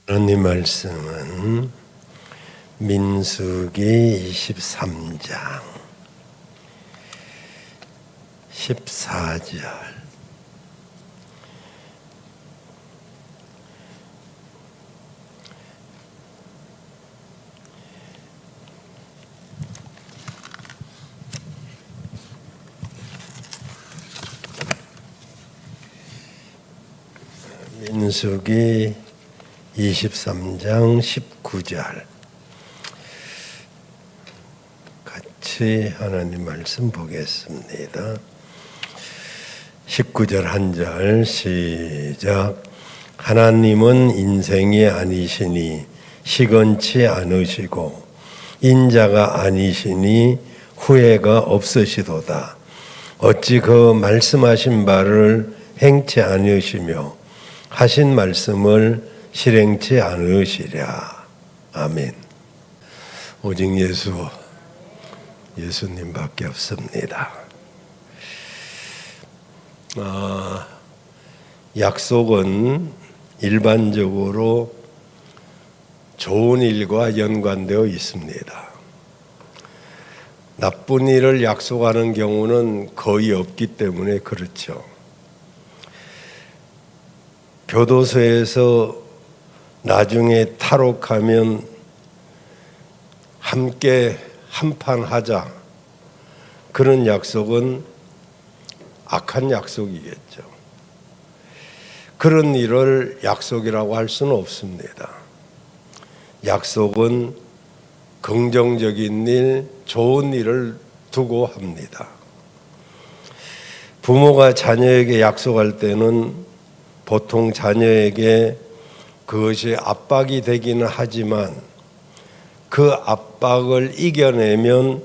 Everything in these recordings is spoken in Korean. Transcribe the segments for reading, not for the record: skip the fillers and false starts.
하나님 말씀은 민수기 23장 14절 민수기 23장 19절 같이 하나님 말씀 보겠습니다. 19절 한 절 시작. 하나님은 인생이 아니시니 시건치 않으시고 인자가 아니시니 후회가 없으시도다. 어찌 그 말씀하신 바를 행치 않으시며 하신 말씀을 실행치 않으시랴. 아멘. 오직 예수님밖에 없습니다. 약속은 일반적으로 좋은 일과 연관되어 있습니다. 나쁜 일을 약속하는 경우는 거의 없기 때문에 그렇죠. 교도소에서 나중에 탈옥하면 함께 한판 하자, 그런 약속은 악한 약속이겠죠. 그런 일을 약속이라고 할 수는 없습니다. 약속은 긍정적인 일, 좋은 일을 두고 합니다. 부모가 자녀에게 약속할 때는 보통 자녀에게 그것이 압박이 되기는 하지만 그 압박을 이겨내면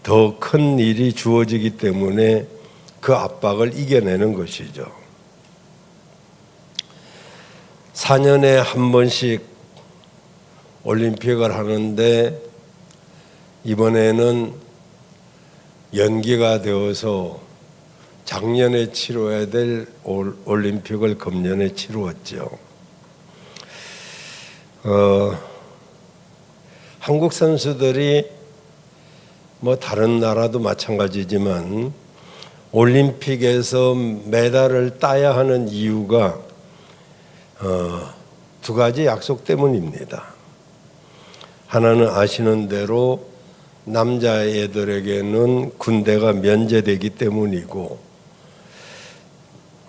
더 큰 일이 주어지기 때문에 그 압박을 이겨내는 것이죠. 4년에 한 번씩 올림픽을 하는데 이번에는 연기가 되어서 작년에 치러야 될 올림픽을 금년에 치루었죠. 한국 선수들이 다른 나라도 마찬가지지만 올림픽에서 메달을 따야 하는 이유가 두 가지 약속 때문입니다. 하나는 아시는 대로 남자애들에게는 군대가 면제되기 때문이고,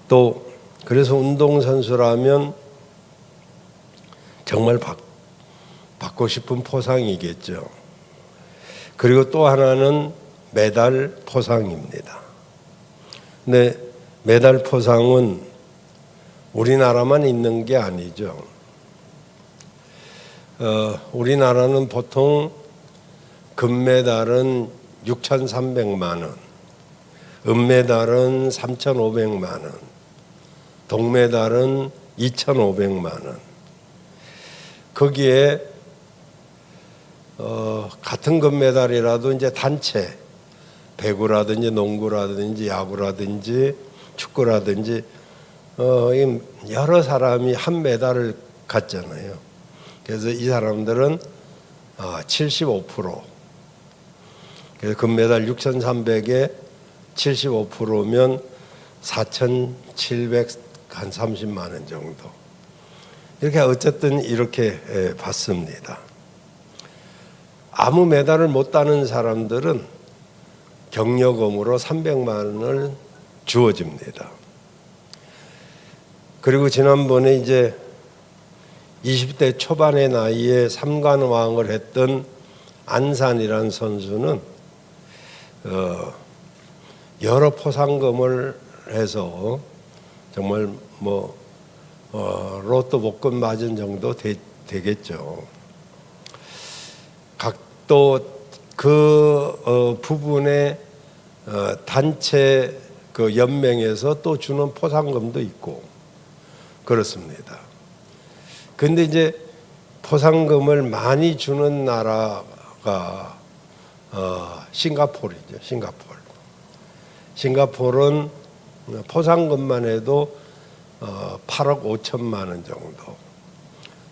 또 그래서 운동선수라면 정말 받고 싶은 포상이겠죠. 그리고 또 하나는 메달 포상입니다. 근데 메달 포상은 우리나라만 있는 게 아니죠. 우리나라는 보통 금메달은 6,300만 원, 은메달은 3,500만 원, 동메달은 2,500만 원. 거기에 같은 금메달이라도 이제 단체, 배구라든지 농구라든지 야구라든지 축구라든지 여러 사람이 한 메달을 갖잖아요. 그래서 이 사람들은 75%, 그래서 금메달 6,300에 75%면 4,730만 원 정도. 이렇게 어쨌든 이렇게 받습니다. 아무 메달을 못 따는 사람들은 경력금으로 300만 원을 주어집니다. 그리고 지난번에 이제 20대 초반의 나이에 삼관왕을 했던 안산이라는 선수는 여러 포상금을 해서 정말 로또 복권 맞은 정도 되겠죠. 또 그 부분에 단체 그 연맹에서 또 주는 포상금도 있고 그렇습니다. 근데 이제 포상금을 많이 주는 나라가 싱가포르죠. 싱가포르는 포상금만 해도 8억 5천만 원 정도.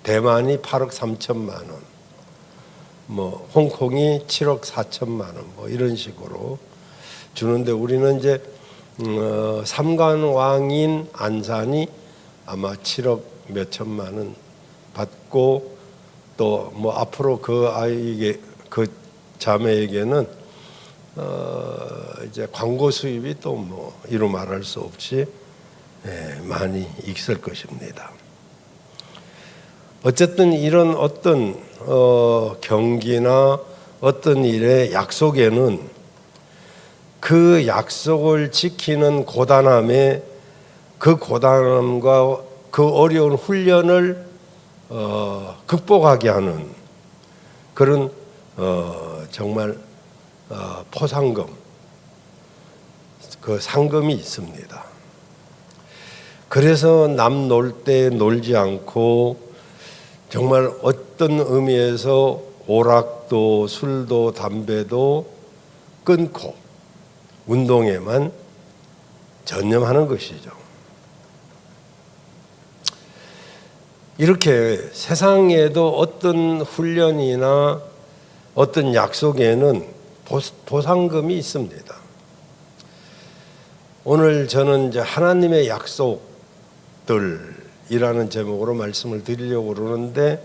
대만이 8억 3천만 원, 뭐 홍콩이 7억 4천만 원, 뭐 이런 식으로 주는데 우리는 이제 삼관왕인 안산이 아마 7억 몇 천만 원 받고 또 뭐 앞으로 그 아이에게 그 자매에게는 이제 광고 수입이 또 뭐 이루 말할 수 없이 많이 있을 것입니다. 어쨌든 이런 어떤 경기나 어떤 일의 약속에는 그 약속을 지키는 고단함에 그 고단함과 그 어려운 훈련을 극복하게 하는 그런 정말 포상금, 그 상금이 있습니다. 그래서 남 놀 때 놀지 않고 정말 어떤 의미에서 오락도 술도 담배도 끊고 운동에만 전념하는 것이죠. 이렇게 세상에도 어떤 훈련이나 어떤 약속에는 보상금이 있습니다. 오늘 저는 이제 하나님의 약속들이라는 제목으로 말씀을 드리려고 그러는데,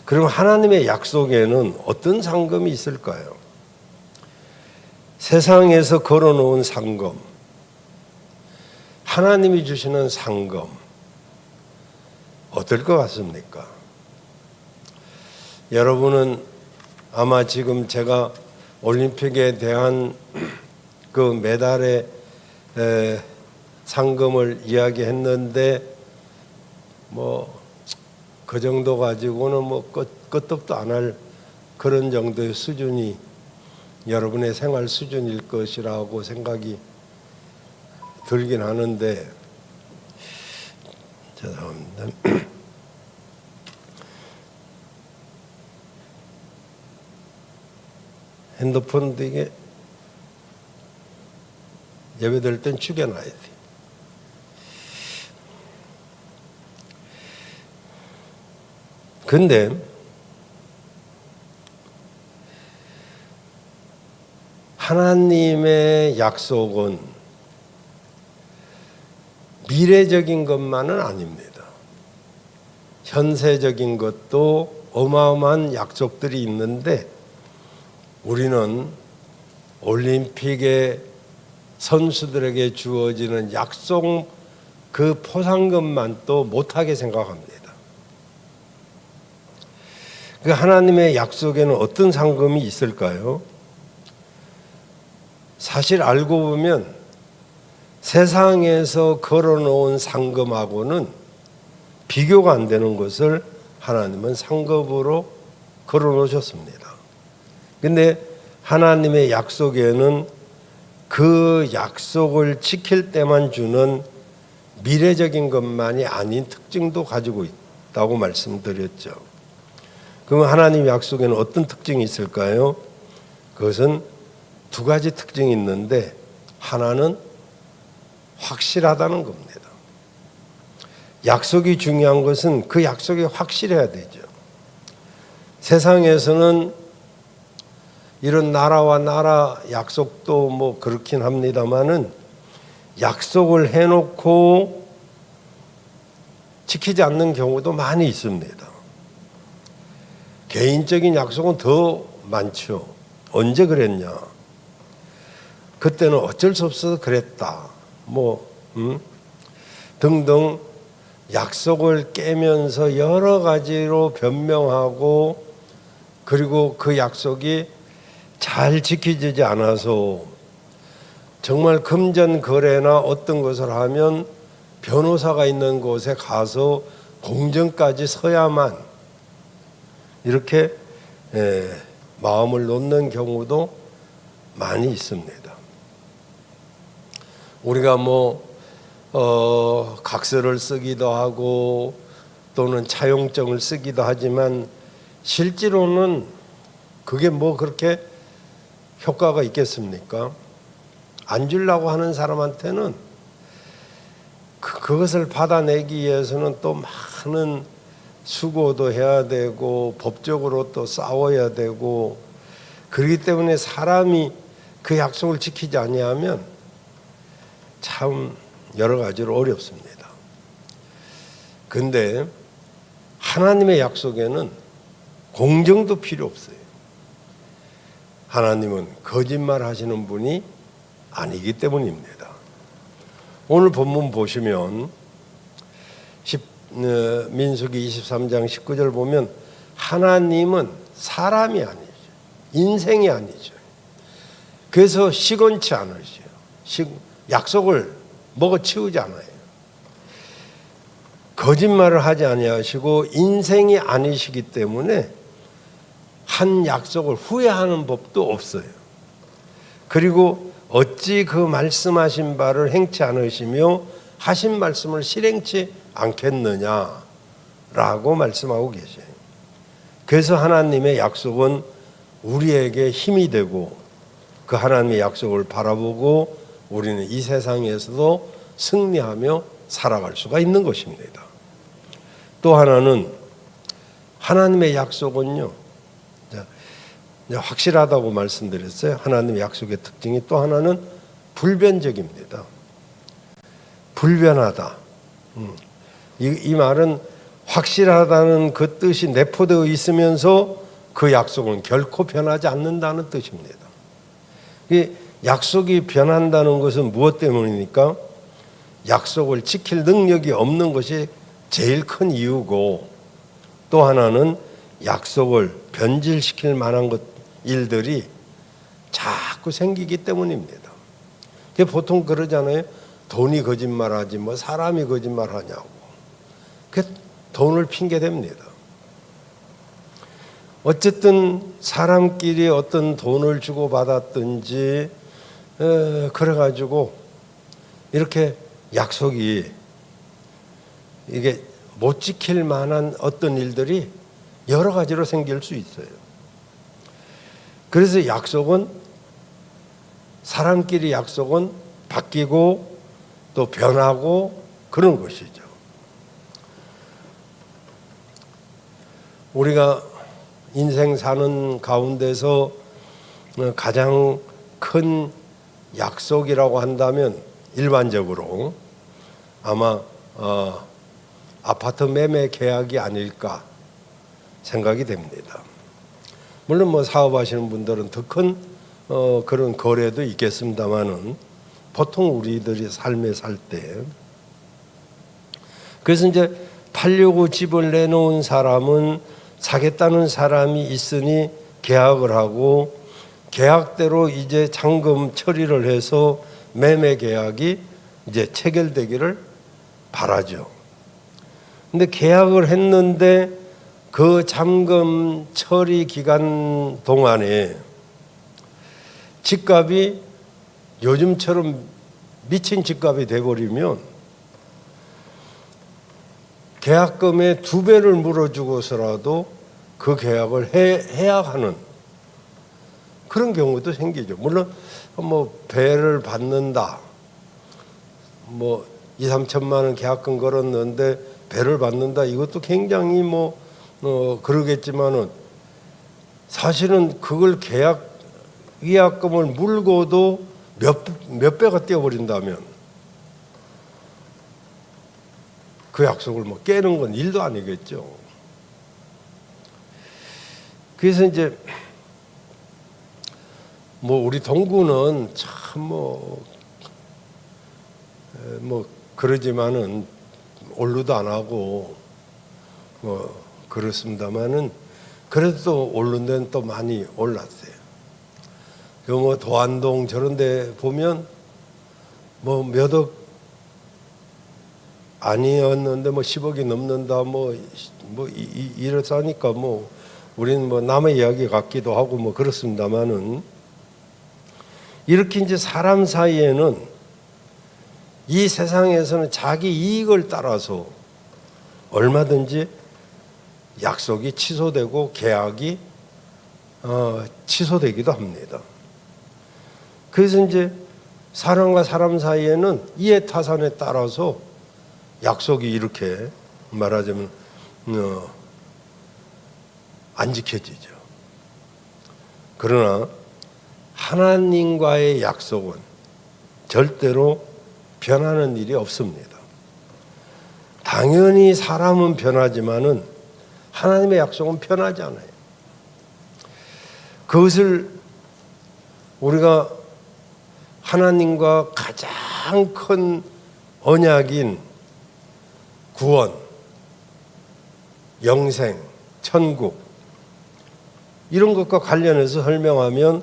그럼 하나님의 약속에는 어떤 상금이 있을까요? 세상에서 걸어놓은 상금, 하나님이 주시는 상금, 어떨 것 같습니까? 여러분은 아마 지금 제가 올림픽에 대한 그 메달의 상금을 이야기했는데 뭐 그 정도 가지고는 뭐 끄떡도 안 할 그런 정도의 수준이 여러분의 생활 수준일 것이라고 생각이 들긴 하는데, 죄송합니다. 핸드폰도 이게 예배드릴 땐 죽여놔야 돼. 근데 하나님의 약속은 미래적인 것만은 아닙니다. 현세적인 것도 어마어마한 약속들이 있는데 우리는 올림픽의 선수들에게 주어지는 약속 그 포상금만 또 못하게 생각합니다. 그 하나님의 약속에는 어떤 상금이 있을까요? 사실 알고 보면 세상에서 걸어놓은 상금하고는 비교가 안 되는 것을 하나님은 상급으로 걸어놓으셨습니다. 근데 하나님의 약속에는 그 약속을 지킬 때만 주는 미래적인 것만이 아닌 특징도 가지고 있다고 말씀드렸죠. 그럼 하나님의 약속에는 어떤 특징이 있을까요? 그것은 두 가지 특징이 있는데, 하나는 확실하다는 겁니다. 약속이 중요한 것은 그 약속이 확실해야 되죠. 세상에서는 이런 나라와 나라 약속도 뭐 그렇긴 합니다만은 약속을 해놓고 지키지 않는 경우도 많이 있습니다. 개인적인 약속은 더 많죠. 언제 그랬냐? 그때는 어쩔 수 없어서 그랬다. 등등 약속을 깨면서 여러 가지로 변명하고, 그리고 그 약속이 잘 지켜지지 않아서 정말 금전 거래나 어떤 것을 하면 변호사가 있는 곳에 가서 공정까지 서야만 이렇게 마음을 놓는 경우도 많이 있습니다. 우리가 각서를 쓰기도 하고 또는 차용증을 쓰기도 하지만 실제로는 그게 그렇게 효과가 있겠습니까? 안 주려고 하는 사람한테는 그것을 받아내기 위해서는 또 많은 수고도 해야 되고 법적으로 또 싸워야 되고, 그렇기 때문에 사람이 그 약속을 지키지 아니하면 참 여러 가지로 어렵습니다. 근데 하나님의 약속에는 공정도 필요 없어요. 하나님은 거짓말 하시는 분이 아니기 때문입니다. 오늘 본문 보시면 민수기 23장 19절 보면 하나님은 사람이 아니죠. 인생이 아니죠. 그래서 시건치 않으셔요. 약속을 먹어치우지 않아요. 거짓말을 하지 아니하시고 인생이 아니시기 때문에 한 약속을 후회하는 법도 없어요. 그리고 어찌 그 말씀하신 바를 행치 않으시며 하신 말씀을 실행치 않겠느냐라고 말씀하고 계세요. 그래서 하나님의 약속은 우리에게 힘이 되고, 그 하나님의 약속을 바라보고 우리는 이 세상에서도 승리하며 살아갈 수가 있는 것입니다. 또 하나는 하나님의 약속은요, 확실하다고 말씀드렸어요. 하나님의 약속의 특징이 또 하나는 불변적입니다. 불변하다. 이 말은 확실하다는 그 뜻이 내포되어 있으면서 그 약속은 결코 변하지 않는다는 뜻입니다. 약속이 변한다는 것은 무엇 때문입니까? 약속을 지킬 능력이 없는 것이 제일 큰 이유고, 또 하나는 약속을 변질시킬 만한 일들이 자꾸 생기기 때문입니다. 보통 그러잖아요. 돈이 거짓말하지 뭐 사람이 거짓말하냐고. 돈을 핑계댑니다. 어쨌든 사람끼리 어떤 돈을 주고 받았든지 그래가지고 이렇게 약속이 이게 못 지킬 만한 어떤 일들이 여러 가지로 생길 수 있어요. 그래서 사람끼리 약속은 바뀌고 또 변하고 그런 것이죠. 우리가 인생 사는 가운데서 가장 큰 약속이라고 한다면 일반적으로 아마 아파트 매매 계약이 아닐까 생각이 됩니다. 물론 뭐 사업하시는 분들은 더 큰 그런 거래도 있겠습니다만은 보통 우리들이 삶에 살 때, 그래서 이제 팔려고 집을 내놓은 사람은 사겠다는 사람이 있으니 계약을 하고, 계약대로 이제 잔금 처리를 해서 매매 계약이 이제 체결되기를 바라죠. 근데 계약을 했는데 그 잔금 처리 기간 동안에 집값이 요즘처럼 미친 집값이 돼버리면 계약금의 2배를 물어주고서라도 그 계약을 해야 하는 그런 경우도 생기죠. 물론 뭐 배를 받는다, 뭐 2, 3천만 원 계약금 걸었는데 배를 받는다, 이것도 굉장히 그러겠지만은 사실은 그걸 위약금을 물고도 몇 배가 뛰어버린다면 그 약속을 깨는 건 일도 아니겠죠. 그래서 이제 우리 동구는 참 그러지만은 올르도 안 하고 그렇습니다만은 그래도 또 오른 데는 또 많이 올랐어요. 도안동 저런 데 보면 몇 억 아니었는데 10억이 넘는다 이래서 하니까 우리는 남의 이야기 같기도 하고 그렇습니다만은, 이렇게 이제 사람 사이에는 이 세상에서는 자기 이익을 따라서 얼마든지 약속이 취소되고 계약이 취소되기도 합니다. 그래서 이제 사람과 사람 사이에는 이해타산에 따라서 약속이 이렇게 말하자면 안 지켜지죠. 그러나 하나님과의 약속은 절대로 변하는 일이 없습니다. 당연히 사람은 변하지만은 하나님의 약속은 변하지 않아요. 그것을 우리가 하나님과 가장 큰 언약인 구원, 영생, 천국 이런 것과 관련해서 설명하면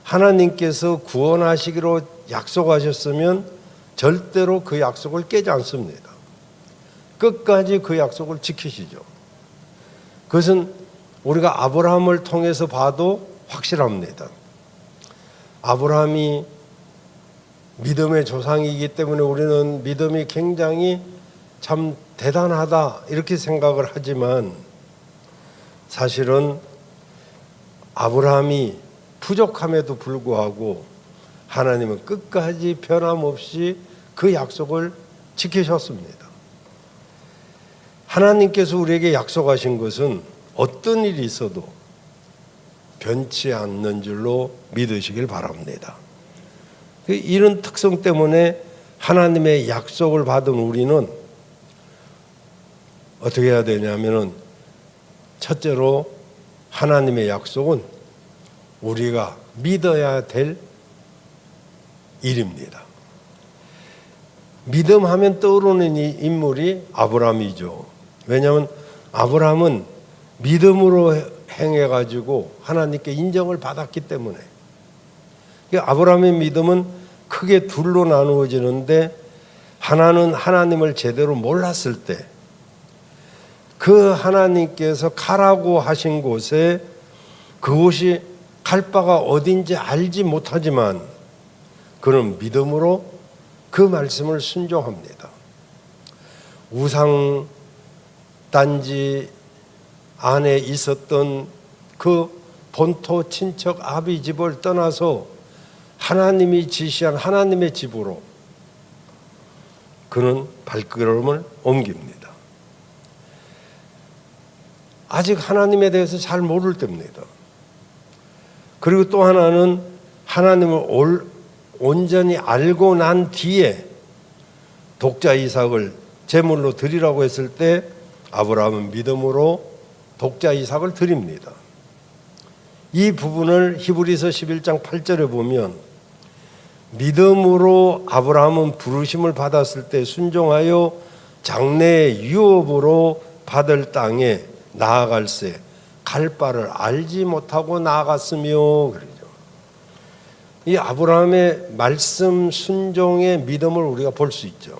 하나님께서 구원하시기로 약속하셨으면 절대로 그 약속을 깨지 않습니다. 끝까지 그 약속을 지키시죠. 그것은 우리가 아브라함을 통해서 봐도 확실합니다. 아브라함이 믿음의 조상이기 때문에 우리는 믿음이 굉장히 참 대단하다 이렇게 생각을 하지만 사실은 아브라함이 부족함에도 불구하고 하나님은 끝까지 변함없이 그 약속을 지키셨습니다. 하나님께서 우리에게 약속하신 것은 어떤 일이 있어도 변치 않는 줄로 믿으시길 바랍니다. 이런 특성 때문에 하나님의 약속을 받은 우리는 어떻게 해야 되냐면은 첫째로 하나님의 약속은 우리가 믿어야 될 일입니다. 믿음하면 떠오르는 인물이 아브라함이죠. 왜냐하면 아브라함은 믿음으로 행해가지고 하나님께 인정을 받았기 때문에. 아브라함의 믿음은 크게 둘로 나누어지는데 하나는 하나님을 제대로 몰랐을 때 그 하나님께서 가라고 하신 곳에 그곳이 갈 바가 어딘지 알지 못하지만 그는 믿음으로 그 말씀을 순종합니다. 우상 단지 안에 있었던 그 본토 친척 아비 집을 떠나서 하나님이 지시한 하나님의 집으로 그는 발걸음을 옮깁니다. 아직 하나님에 대해서 잘 모를 때입니다. 그리고 또 하나는 하나님을 온전히 알고 난 뒤에 독자 이삭을 제물로 드리라고 했을 때 아브라함은 믿음으로 독자 이삭을 드립니다. 이 부분을 히브리서 11장 8절에 보면 믿음으로 아브라함은 부르심을 받았을 때 순종하여 장래의 유업으로 받을 땅에 나아갈새 갈 바를 알지 못하고 나아갔으며 그러죠. 이 아브라함의 말씀 순종의 믿음을 우리가 볼 수 있죠.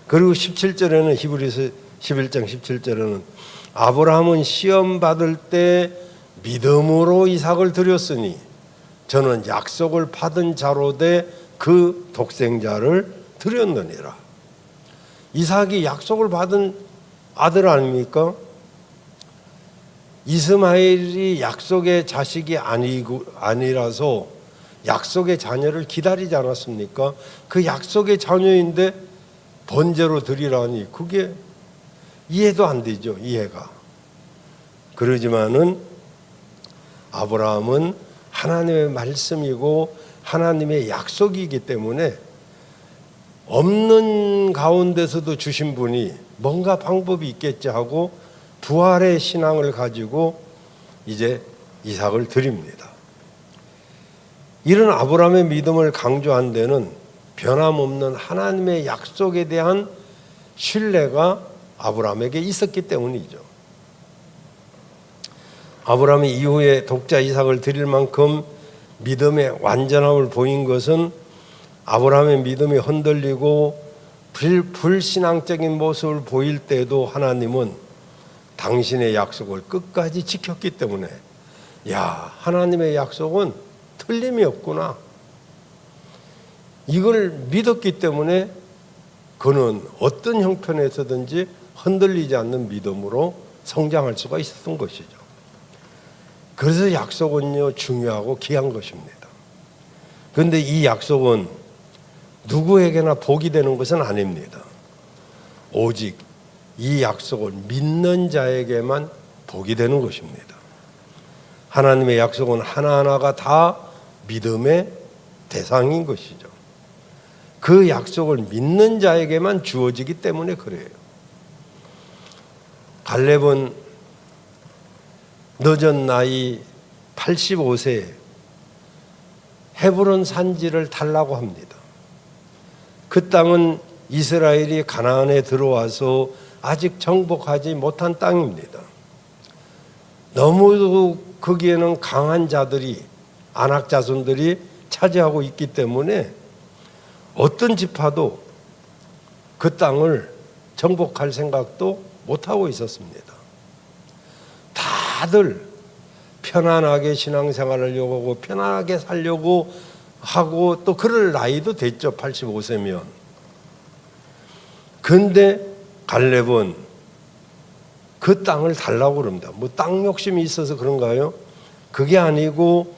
그리고 17절에는 히브리서 11장 17절에는 아브라함은 시험 받을 때 믿음으로 이삭을 드렸으니 저는 약속을 받은 자로 돼 그 독생자를 드렸느니라. 이삭이 약속을 받은 아들 아닙니까? 이스마엘이 약속의 자식이 아니라서 약속의 자녀를 기다리지 않았습니까? 그 약속의 자녀인데 번제로 드리라니 그게 이해도 안 되죠. 이해가. 그러지만은 아브라함은 하나님의 말씀이고 하나님의 약속이기 때문에 없는 가운데서도 주신 분이 뭔가 방법이 있겠지 하고 부활의 신앙을 가지고 이제 이삭을 드립니다. 이런 아브라함의 믿음을 강조한 데는 변함없는 하나님의 약속에 대한 신뢰가 아브라함에게 있었기 때문이죠. 아브라함이 이후에 독자 이삭을 드릴 만큼 믿음의 완전함을 보인 것은 아브라함의 믿음이 흔들리고 불신앙적인 모습을 보일 때도 하나님은 당신의 약속을 끝까지 지켰기 때문에 야, 하나님의 약속은 틀림이 없구나. 이걸 믿었기 때문에 그는 어떤 형편에서든지 흔들리지 않는 믿음으로 성장할 수가 있었던 것이죠. 그래서 약속은요, 중요하고 귀한 것입니다. 그런데 이 약속은 누구에게나 복이 되는 것은 아닙니다. 오직 이 약속을 믿는 자에게만 복이 되는 것입니다. 하나님의 약속은 하나하나가 다 믿음의 대상인 것이죠. 그 약속을 믿는 자에게만 주어지기 때문에 그래요. 갈렙은 늦은 나이 85세에 헤브론 산지를 달라고 합니다. 그 땅은 이스라엘이 가나안에 들어와서 아직 정복하지 못한 땅입니다. 너무도 거기에는 강한 자들이, 아낙 자손들이 차지하고 있기 때문에 어떤 지파도 그 땅을 정복할 생각도 못하고 있었습니다. 다들 편안하게 신앙생활을 하려고 하고 편안하게 살려고 하고 또 그럴 나이도 됐죠. 85세면. 근데 갈렙은 그 땅을 달라고 그럽니다. 뭐 땅 욕심이 있어서 그런가요? 그게 아니고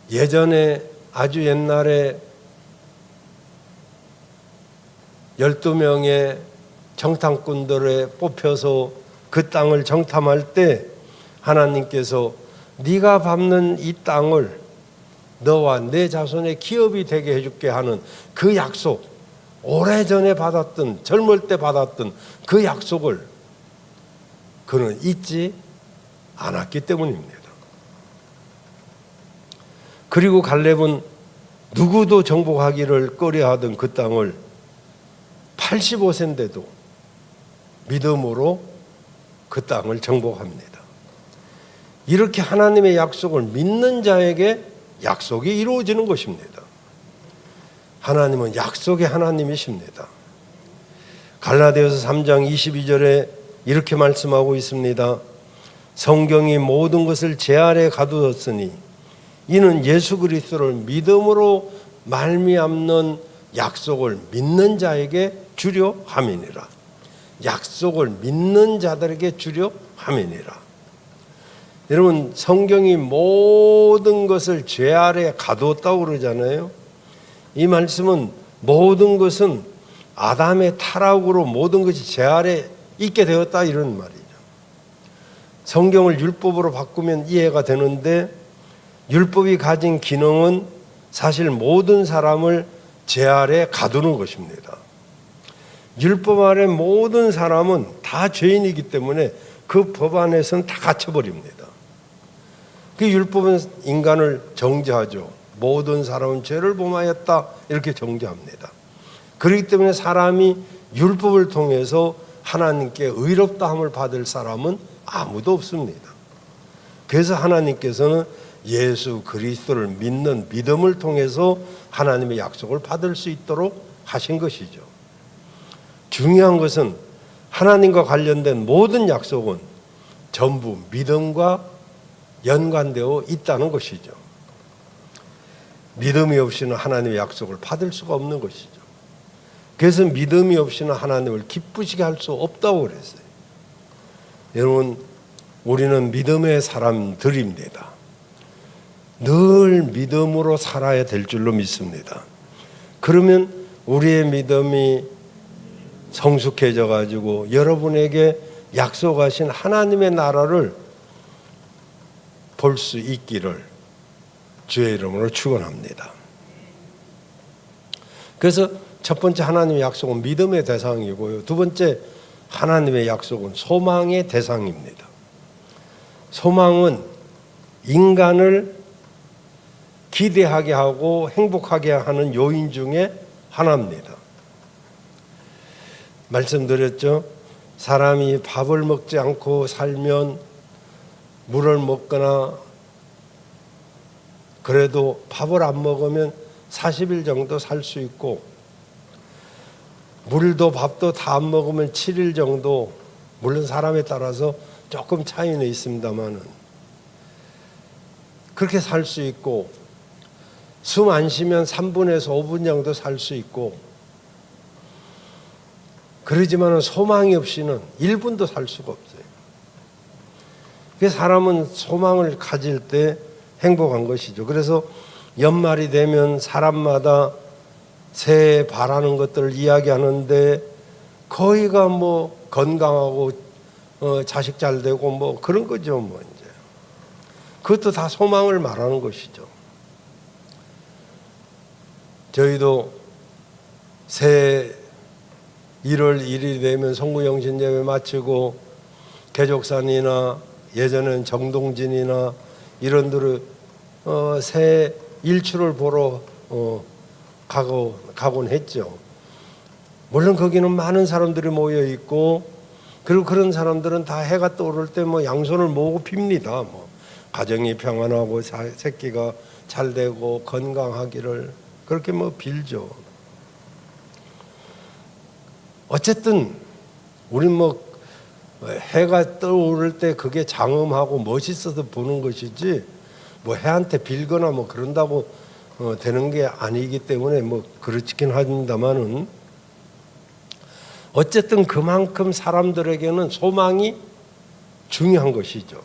예전에 아주 옛날에 12명의 정탐꾼들에 뽑혀서 그 땅을 정탐할 때 하나님께서 네가 밟는 이 땅을 너와 내 자손의 기업이 되게 해줄게 하는 그 약속, 오래전에 받았던, 젊을 때 받았던 그 약속을 그는 잊지 않았기 때문입니다. 그리고 갈렙은 누구도 정복하기를 꺼려하던 그 땅을 85세인데도 믿음으로 그 땅을 정복합니다. 이렇게 하나님의 약속을 믿는 자에게 약속이 이루어지는 것입니다. 하나님은 약속의 하나님이십니다. 갈라디아서 3장 22절에 이렇게 말씀하고 있습니다. 성경이 모든 것을 제 아래 가두었으니 이는 예수 그리스도를 믿음으로 말미암는 약속을 믿는 자에게 주려 함이니라. 약속을 믿는 자들에게 주려 함이니라. 여러분, 성경이 모든 것을 죄 아래 가두었다고 그러잖아요. 이 말씀은 모든 것은 아담의 타락으로 모든 것이 죄 아래 있게 되었다 이런 말이죠. 성경을 율법으로 바꾸면 이해가 되는데 율법이 가진 기능은 사실 모든 사람을 죄 아래 가두는 것입니다. 율법 아래 모든 사람은 다 죄인이기 때문에 그 법 안에서는 다 갇혀버립니다. 그 율법은 인간을 정죄하죠. 모든 사람은 죄를 범하였다 이렇게 정죄합니다. 그렇기 때문에 사람이 율법을 통해서 하나님께 의롭다함을 받을 사람은 아무도 없습니다. 그래서 하나님께서는 예수 그리스도를 믿는 믿음을 통해서 하나님의 약속을 받을 수 있도록 하신 것이죠. 중요한 것은 하나님과 관련된 모든 약속은 전부 믿음과 연관되어 있다는 것이죠. 믿음이 없이는 하나님의 약속을 받을 수가 없는 것이죠. 그래서 믿음이 없이는 하나님을 기쁘시게 할 수 없다고 그랬어요. 여러분, 우리는 믿음의 사람들입니다. 늘 믿음으로 살아야 될 줄로 믿습니다. 그러면 우리의 믿음이 성숙해져 가지고 여러분에게 약속하신 하나님의 나라를 볼 수 있기를 주의 이름으로 축원합니다. 그래서 첫 번째 하나님의 약속은 믿음의 대상이고요. 두 번째 하나님의 약속은 소망의 대상입니다. 소망은 인간을 기대하게 하고 행복하게 하는 요인 중에 하나입니다. 말씀드렸죠. 사람이 밥을 먹지 않고 살면 물을 먹거나 그래도 밥을 안 먹으면 40일 정도 살 수 있고 물도 밥도 다 안 먹으면 7일 정도, 물론 사람에 따라서 조금 차이는 있습니다만은 그렇게 살 수 있고 숨 안 쉬면 3분에서 5분 정도 살 수 있고 그러지만 소망이 없이는 1분도 살 수가 없어요. 그래서 사람은 소망을 가질 때 행복한 것이죠. 그래서 연말이 되면 사람마다 새해 바라는 것들을 이야기하는데 거의가 뭐 건강하고 자식 잘 되고 뭐 그런 거죠. 뭐 이제 그것도 다 소망을 말하는 것이죠. 저희도 새해 1월 1일이 되면 송구영신 예배 마치고 개족산이나 예전엔 정동진이나 이런 데를 새 일출을 보러 가곤 했죠. 물론 거기는 많은 사람들이 모여 있고, 그리고 그런 사람들은 다 해가 떠오를 때 뭐 양손을 모으고 빕니다. 뭐 가정이 평안하고 새끼가 잘 되고 건강하기를 그렇게 뭐 빌죠. 어쨌든 우린 뭐 해가 떠오를 때 그게 장엄하고 멋있어서 보는 것이지 뭐 해한테 빌거나 뭐 그런다고 되는 게 아니기 때문에 뭐 그렇긴 합니다만은, 어쨌든 그만큼 사람들에게는 소망이 중요한 것이죠.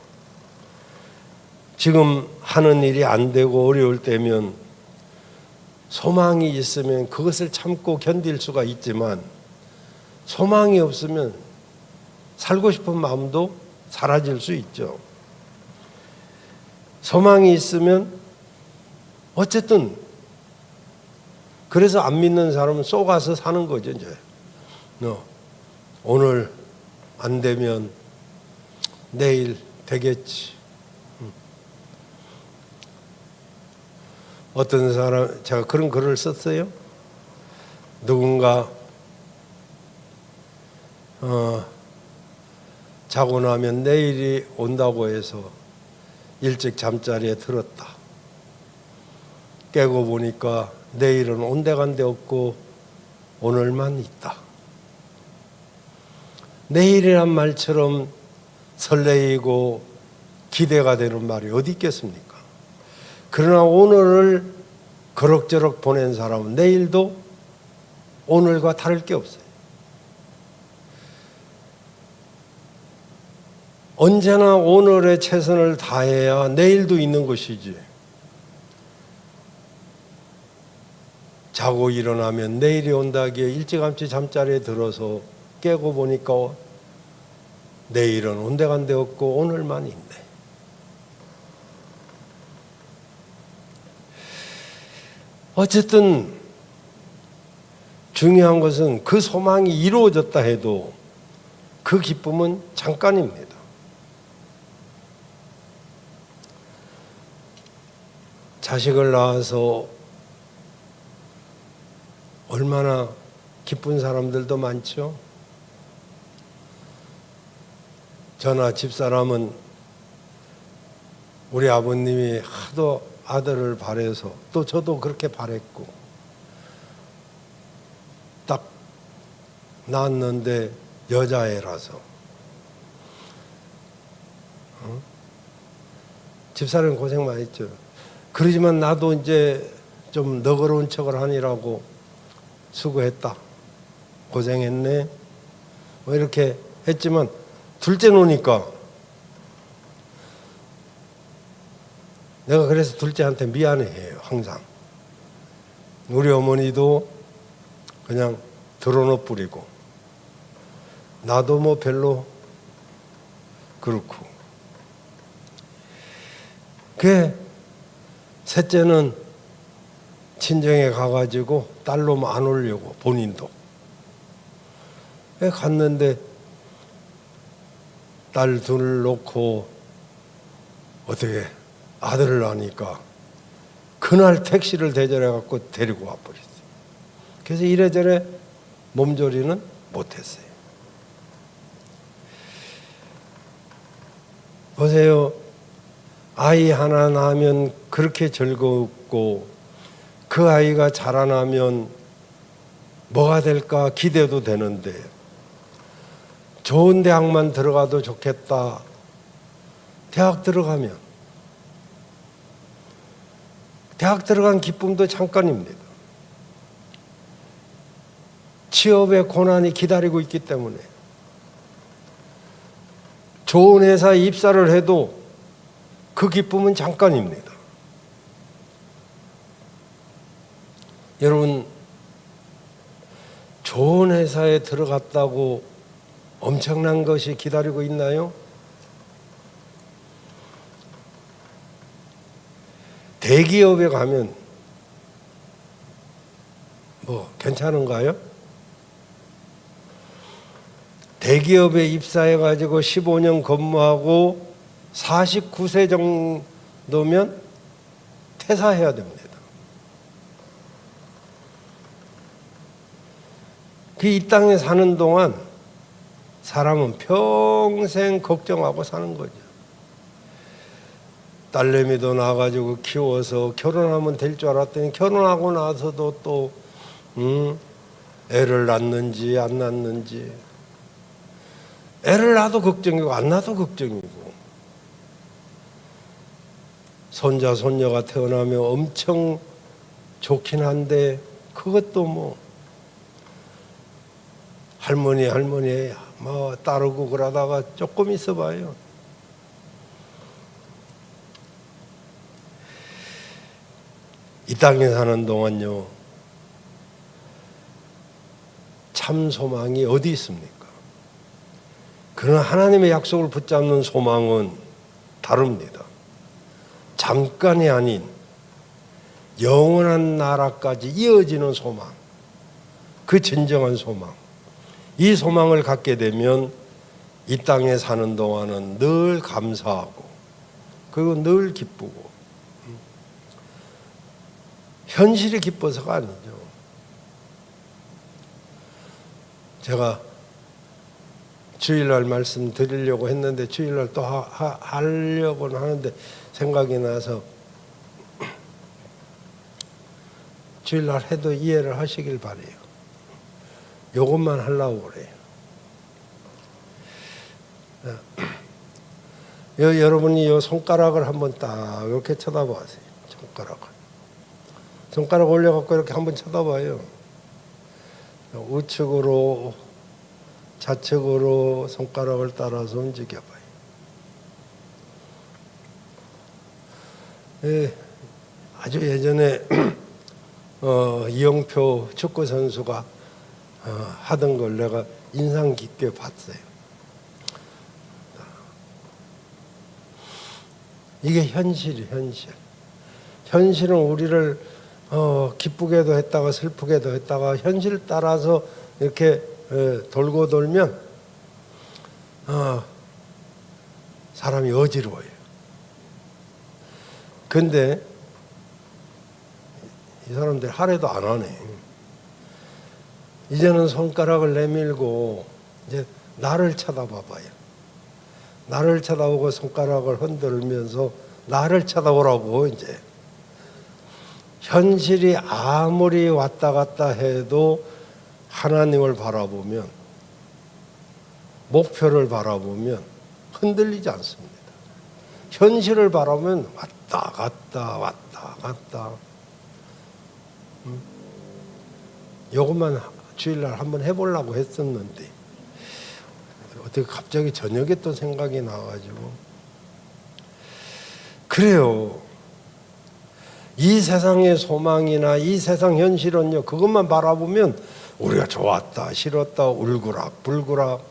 지금 하는 일이 안 되고 어려울 때면 소망이 있으면 그것을 참고 견딜 수가 있지만, 소망이 없으면 살고 싶은 마음도 사라질 수 있죠. 소망이 있으면 어쨌든, 그래서 안 믿는 사람은 쏘가서 사는 거죠. 이제 오늘 안 되면 내일 되겠지. 어떤 사람, 제가 그런 글을 썼어요. 누군가 자고 나면 내일이 온다고 해서 일찍 잠자리에 들었다. 깨고 보니까 내일은 온데간데 없고 오늘만 있다. 내일이란 말처럼 설레이고 기대가 되는 말이 어디 있겠습니까? 그러나 오늘을 그럭저럭 보낸 사람은 내일도 오늘과 다를 게 없어요. 언제나 오늘의 최선을 다해야 내일도 있는 것이지, 자고 일어나면 내일이 온다기에 일찌감치 잠자리에 들어서 깨고 보니까 내일은 온데간데 없고 오늘만 있네. 어쨌든 중요한 것은 그 소망이 이루어졌다 해도 그 기쁨은 잠깐입니다. 자식을 낳아서 얼마나 기쁜 사람들도 많죠. 저나 집사람은 우리 아버님이 하도 아들을 바래서, 또 저도 그렇게 바랬고, 딱 낳았는데 여자애라서 집사람은 고생 많이 했죠. 그러지만 나도 이제 좀 너그러운 척을 하니라고 수고했다, 고생했네 뭐 이렇게 했지만, 둘째 놓으니까 내가 그래서 둘째한테 미안해해요. 항상 우리 어머니도 그냥 드러눠 뿌리고 나도 뭐 별로 그렇고, 그 셋째는 친정에 가가지고 딸로 안 오려고 본인도 갔는데, 딸 둘을 놓고 어떻게 아들을 낳으니까 그날 택시를 대절해갖고 데리고 와버렸어요. 그래서 이래저래 몸조리는 못했어요. 보세요. 아이 하나 낳으면 그렇게 즐겁고, 그 아이가 자라나면 뭐가 될까 기대도 되는데, 좋은 대학만 들어가도 좋겠다. 대학 들어가면, 대학 들어간 기쁨도 잠깐입니다. 취업의 고난이 기다리고 있기 때문에, 좋은 회사에 입사를 해도 그 기쁨은 잠깐입니다. 여러분, 좋은 회사에 들어갔다고 엄청난 것이 기다리고 있나요? 대기업에 가면 뭐 괜찮은가요? 대기업에 입사해가지고 15년 근무하고 49세 정도면 퇴사해야 됩니다. 그 이 땅에 사는 동안 사람은 평생 걱정하고 사는 거죠. 딸내미도 낳아가지고 키워서 결혼하면 될 줄 알았더니 결혼하고 나서도 또 애를 낳는지 안 낳는지, 애를 낳아도 걱정이고 안 낳아도 걱정이고, 손자 손녀가 태어나면 엄청 좋긴 한데 그것도 뭐 할머니 뭐 따르고 그러다가 조금 있어봐요. 이 땅에 사는 동안요, 참 소망이 어디 있습니까? 그러나 하나님의 약속을 붙잡는 소망은 다릅니다. 잠깐이 아닌 영원한 나라까지 이어지는 소망, 그 진정한 소망. 이 소망을 갖게 되면 이 땅에 사는 동안은 늘 감사하고 그리고 늘 기쁘고, 현실이 기뻐서가 아니죠. 제가 주일날 말씀 드리려고 했는데 주일날 또 하려고는 하는데 생각이 나서 주일날 해도 이해를 하시길 바래요. 요것만 하려고 그래요. 여러분이 요 손가락을 한번 딱 이렇게 쳐다보세요. 손가락 올려갖고 이렇게 한번 쳐다봐요. 우측으로 좌측으로 손가락을 따라서 움직여봐요. 아주 예전에 이영표 축구 선수가 하던 걸 내가 인상 깊게 봤어요. 이게 현실이 현실. 현실은 우리를 기쁘게도 했다가 슬프게도 했다가 현실 따라서 이렇게 돌고 돌면 사람이 어지러워요. 근데 이 사람들 하래도 안 하네. 이제는 손가락을 내밀고 이제 나를 쳐다봐봐요. 나를 쳐다보고 손가락을 흔들면서 나를 쳐다보라고. 이제 현실이 아무리 왔다 갔다 해도 하나님을 바라보면, 목표를 바라보면 흔들리지 않습니다. 현실을 바라보면 왔다 갔다. 요것만 주일날 한번 해보려고 했었는데 어떻게 갑자기 저녁에 또 생각이 나가지고. 그래요. 이 세상의 소망이나 이 세상 현실은요, 그것만 바라보면 우리가 좋았다 싫었다 울그락 불그락.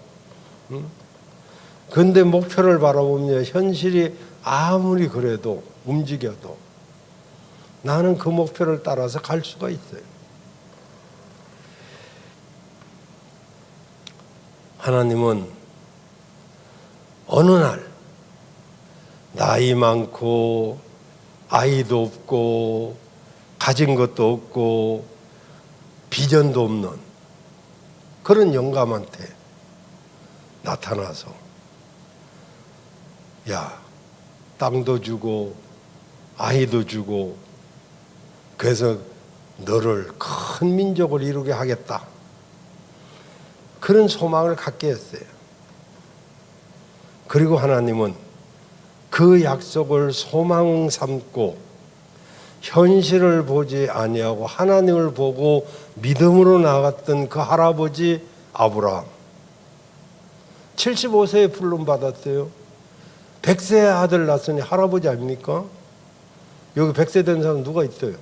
근데 목표를 바라보면 현실이 아무리 그래도 움직여도 나는 그 목표를 따라서 갈 수가 있어요. 하나님은 어느 날 나이 많고 아이도 없고 가진 것도 없고 비전도 없는 그런 영감한테 나타나서, 야, 땅도 주고 아이도 주고 그래서 너를 큰 민족을 이루게 하겠다, 그런 소망을 갖게 했어요. 그리고 하나님은 그 약속을 소망 삼고 현실을 보지 아니하고 하나님을 보고 믿음으로 나갔던 그 할아버지 아브라함, 75세에 부름 받았어요. 100세 아들 낳았으니 할아버지 아닙니까? 여기 100세 된 사람 누가 있어요?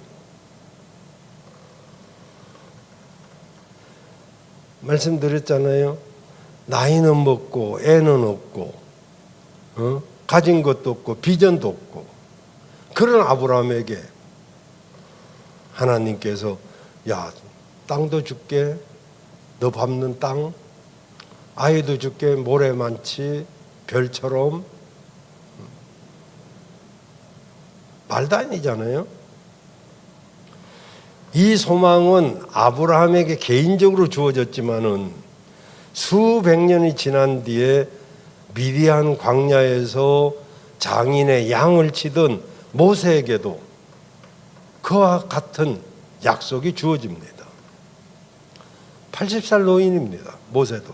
말씀드렸잖아요. 나이는 먹고 애는 없고 가진 것도 없고 비전도 없고 그런 아브라함에게 하나님께서 야, 땅도 줄게, 너 밟는 땅, 아이도 줄게, 모래만치 별처럼. 말도 아니잖아요. 이 소망은 아브라함에게 개인적으로 주어졌지만은 수백 년이 지난 뒤에 미디안 광야에서 장인의 양을 치던 모세에게도 그와 같은 약속이 주어집니다. 80살 노인입니다. 모세도.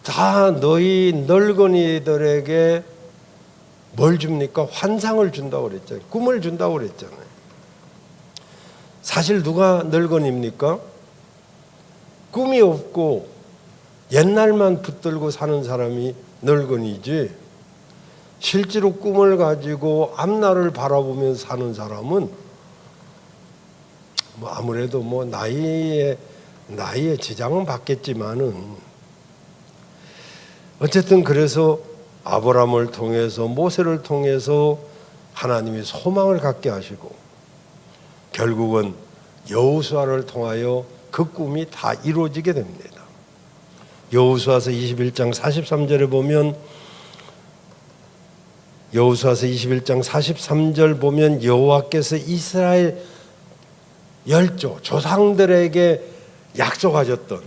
다 너희 늙은이들에게 뭘 줍니까? 환상을 준다고 그랬잖아요. 꿈을 준다고 그랬잖아요. 사실 누가 늙은입니까? 꿈이 없고 옛날만 붙들고 사는 사람이 늙은이지, 실제로 꿈을 가지고 앞날을 바라보면서 사는 사람은 뭐 아무래도 뭐 나이에 지장은 받겠지만은 어쨌든 그래서 아브라함을 통해서 모세를 통해서 하나님이 소망을 갖게 하시고 결국은 여호수아를 통하여 그 꿈이 다 이루어지게 됩니다. 여호수아서 21장 43절에 보면 여호수아서 21장 43절 보면 여호와께서 이스라엘 열조 조상들에게 약속하셨던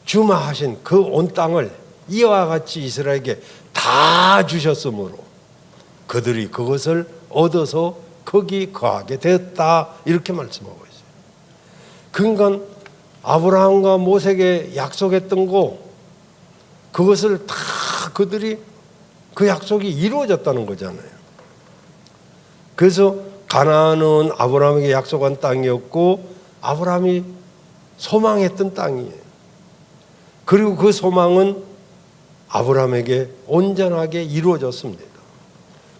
주마하신 그 온 땅을 이와 같이 이스라엘에게 다 주셨으므로 그들이 그것을 얻어서 거기 거하게 되었다, 이렇게 말씀하고 있어요. 그러니까 아브라함과 모세에게 약속했던 거, 그것을 다 그들이 그 약속이 이루어졌다는 거잖아요. 그래서 가나안은 아브라함에게 약속한 땅이었고 아브라함이 소망했던 땅이에요. 그리고 그 소망은 아브라함에게 온전하게 이루어졌습니다.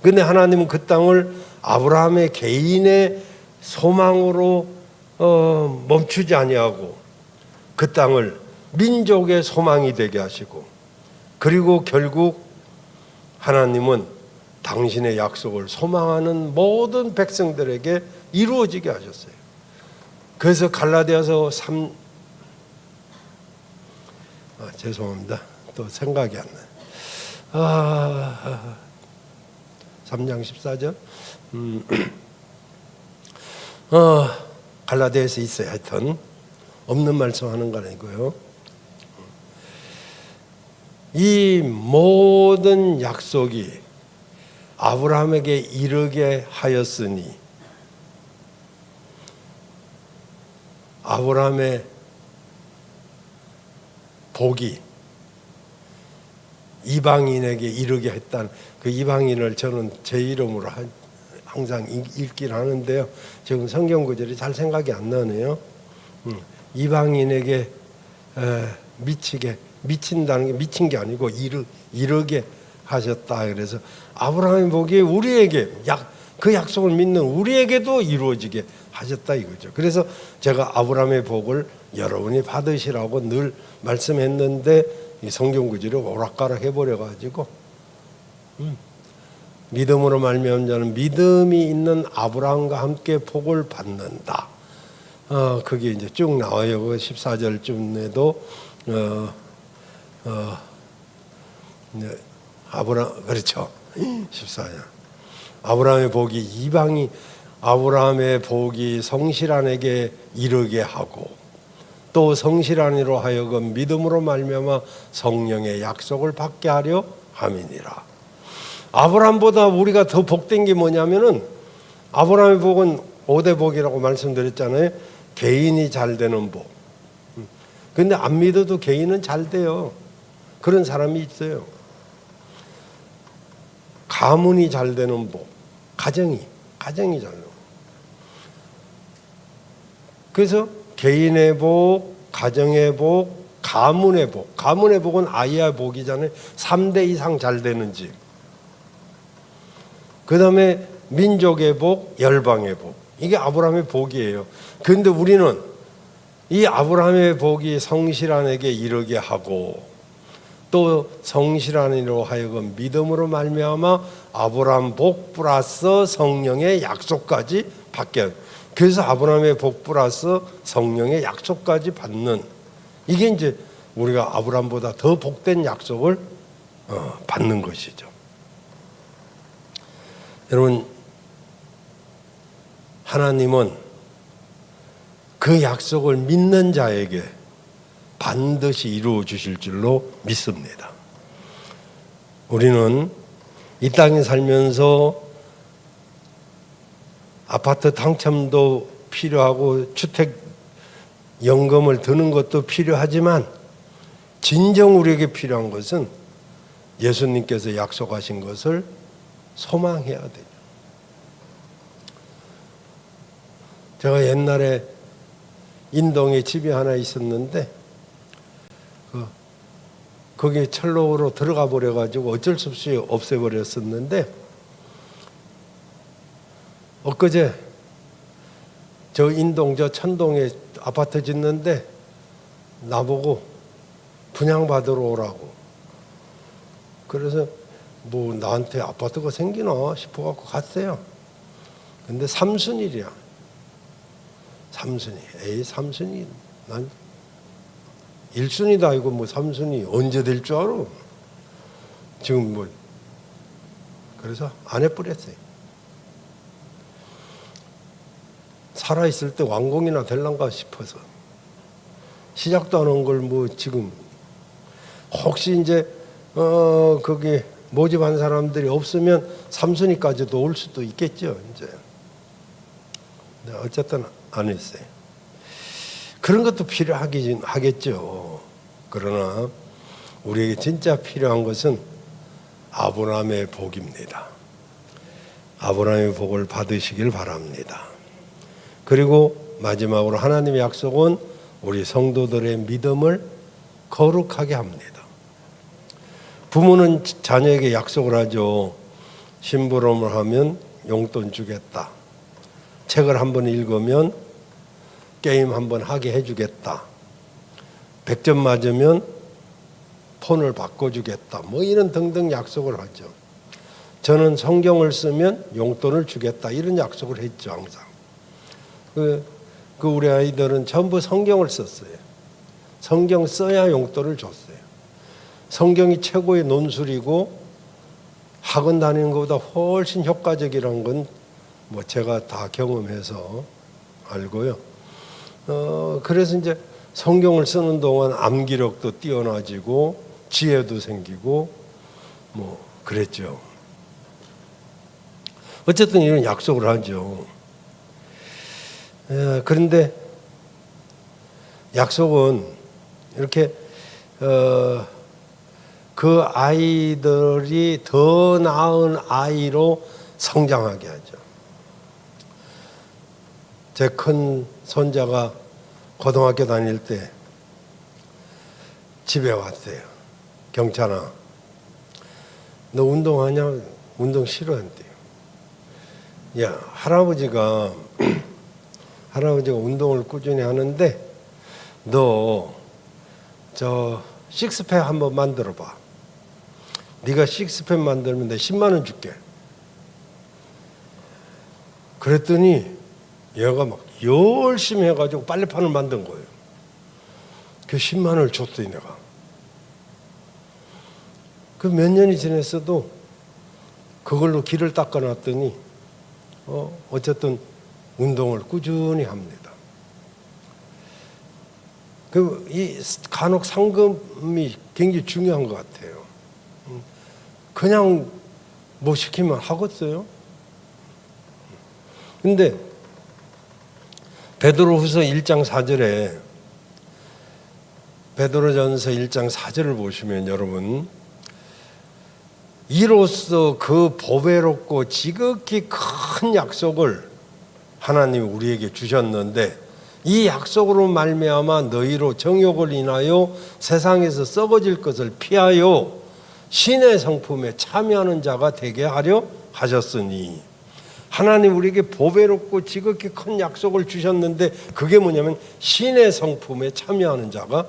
그런데 하나님은 그 땅을 아브라함의 개인의 소망으로 멈추지 아니하고 그 땅을 민족의 소망이 되게 하시고, 그리고 결국 하나님은 당신의 약속을 소망하는 모든 백성들에게 이루어지게 하셨어요. 그래서 갈라디아서 3 죄송합니다. 또 생각이 안 나요. 3장 14절 갈라디아에서 있어요. 하여튼 없는 말씀하는 건 아니고요. 이 모든 약속이 아브라함에게 이르게 하였으니 아브라함의 복이 이방인에게 이르게 했다는, 그 이방인을 저는 제 이름으로 항상 읽긴 하는데요. 지금 성경 구절이 잘 생각이 안 나네요. 이방인에게 미친다는 게 미친 게 아니고 이르게 하셨다. 그래서 아브라함의 복이 우리에게 그 약속을 믿는 우리에게도 이루어지게 하셨다 이거죠. 그래서 제가 아브라함의 복을 여러분이 받으시라고 늘 말씀했는데 이 성경 구절이 오락가락 해버려가지고 믿음으로 말미암은 자는 믿음이 있는 아브라함과 함께 복을 받는다. 그게 이제 쭉 나와요. 그 14절쯤에도 아브라함, 그렇죠. 14절. 아브라함의 복이 아브라함의 복이 성실한에게 이르게 하고 또 성실한이로 하여금 믿음으로 말미암아 성령의 약속을 받게 하려 함이니라. 아브라함보다 우리가 더 복된 게 뭐냐면은 아브라함의 복은 5대 복이라고 말씀드렸잖아요. 개인이 잘 되는 복. 근데 안 믿어도 개인은 잘 돼요. 그런 사람이 있어요. 가문이 잘 되는 복. 가정이 잘 되는 복. 그래서 개인의 복, 가정의 복, 가문의 복. 가문의 복은 아이의 복이잖아요. 3대 이상 잘 되는 집. 그 다음에 민족의 복, 열방의 복. 이게 아브라함의 복이에요. 그런데 우리는 이 아브라함의 복이 성실한에게 이르게 하고 또 성실한이로 하여금 믿음으로 말미암아 아브라함 복 플러스 성령의 약속까지 받게 하는, 그래서 아브라함의 복 플러스 성령의 약속까지 받는, 이게 이제 우리가 아브라함보다 더 복된 약속을 받는 것이죠. 여러분, 하나님은 그 약속을 믿는 자에게 반드시 이루어 주실 줄로 믿습니다. 우리는 이 땅에 살면서 아파트 당첨도 필요하고 주택 연금을 드는 것도 필요하지만 진정 우리에게 필요한 것은 예수님께서 약속하신 것을 소망해야 돼요. 제가 옛날에 인동에 집이 하나 있었는데 거기에 철로로 들어가 버려가지고 어쩔 수 없이 없애버렸었는데, 엊그제 저 인동 저 천동에 아파트 짓는데 나보고 분양받으러 오라고. 그래서 뭐 나한테 아파트가 생기나 싶어갖고 갔어요. 근데 삼순일이야. 삼순이. 에이, 삼순이. 난 1순위도 아니고 뭐 3순위 언제 될 줄 알아? 지금 뭐. 그래서 안 해버렸어요. 살아있을 때 완공이나 될란가 싶어서. 시작도 안 한 걸 뭐 지금 혹시 이제 거기 모집한 사람들이 없으면 3순위까지도 올 수도 있겠죠. 이제. 어쨌든 안 했어요. 그런 것도 필요하긴 하겠죠. 그러나 우리에게 진짜 필요한 것은 아브라함의 복입니다. 아브라함의 복을 받으시길 바랍니다. 그리고 마지막으로 하나님의 약속은 우리 성도들의 믿음을 거룩하게 합니다. 부모는 자녀에게 약속을 하죠. 심부름을 하면 용돈 주겠다. 책을 한번 읽으면 게임 한번 하게 해주겠다. 100점 맞으면 폰을 바꿔주겠다. 뭐 이런 등등 약속을 하죠. 저는 성경을 쓰면 용돈을 주겠다. 이런 약속을 했죠, 항상. 우리 아이들은 전부 성경을 썼어요. 성경 써야 용돈을 줬어요. 성경이 최고의 논술이고 학원 다니는 것보다 훨씬 효과적이라는 건 뭐 제가 다 경험해서 알고요. 그래서 이제 성경을 쓰는 동안 암기력도 뛰어나지고 지혜도 생기고 뭐 그랬죠. 어쨌든 이런 약속을 하죠. 그런데 약속은 이렇게 그 아이들이 더 나은 아이로 성장하게 하죠. 제 큰 손자가 고등학교 다닐 때 집에 왔어요. 경찬아, 너 운동하냐? 운동 싫어한대요. 야, 할아버지가 운동을 꾸준히 하는데 너 저 식스팩 한번 만들어봐. 네가 식스팩 만들면 내가 10만 원 줄게. 그랬더니 얘가 막 열심히 해가지고 빨래판을 만든 거예요. 그 10만 원을 줬어요, 내가. 그 몇 년이 지났어도 그걸로 길을 닦아놨더니 어쨌든 운동을 꾸준히 합니다. 이 간혹 상금이 굉장히 중요한 것 같아요. 그냥 뭐 시키면 하겠어요? 근데 베드로후서 1장 4절에 베드로전서 1장 4절을 보시면 여러분, 이로써 그 보배롭고 지극히 큰 약속을 하나님이 우리에게 주셨는데 이 약속으로 말미암아 너희로 정욕을 인하여 세상에서 썩어질 것을 피하여 신의 성품에 참여하는 자가 되게 하려 하셨으니 하나님 우리에게 보배롭고 지극히 큰 약속을 주셨는데 그게 뭐냐면 신의 성품에 참여하는 자가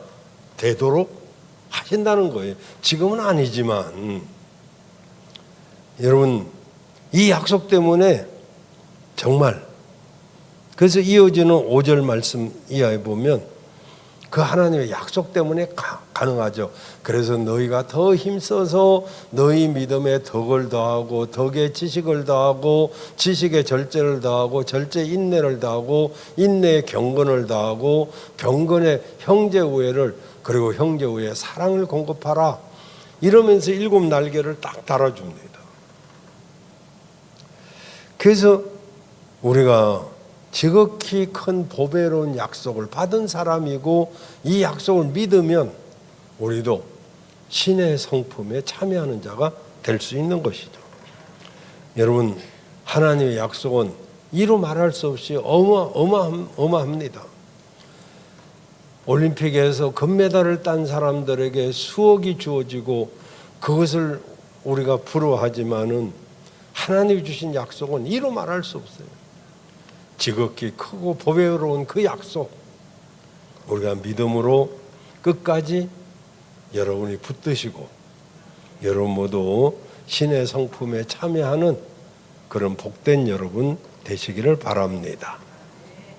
되도록 하신다는 거예요. 지금은 아니지만 여러분 이 약속 때문에 정말 그래서 이어지는 5절 말씀 이하에 보면 그 하나님의 약속 때문에 가능하죠. 그래서 너희가 더 힘써서 너희 믿음에 덕을 더하고 덕에 지식을 더하고 지식에 절제를 더하고 절제에 인내를 더하고 인내에 경건을 더하고 경건에 형제 우애를 그리고 형제 우애에 사랑을 공급하라. 이러면서 7 날개를 딱 달아줍니다. 그래서 우리가 지극히 큰 보배로운 약속을 받은 사람이고 이 약속을 믿으면 우리도 신의 성품에 참여하는 자가 될 수 있는 것이죠. 여러분 하나님의 약속은 이루 말할 수 없이 어마어마합니다. 올림픽에서 금메달을 딴 사람들에게 수억이 주어지고 그것을 우리가 부러워하지만은 하나님이 주신 약속은 이루 말할 수 없어요. 지극히 크고 보배로운 그 약속 우리가 믿음으로 끝까지 여러분이 붙드시고 여러분 모두 신의 성품에 참여하는 그런 복된 여러분 되시기를 바랍니다.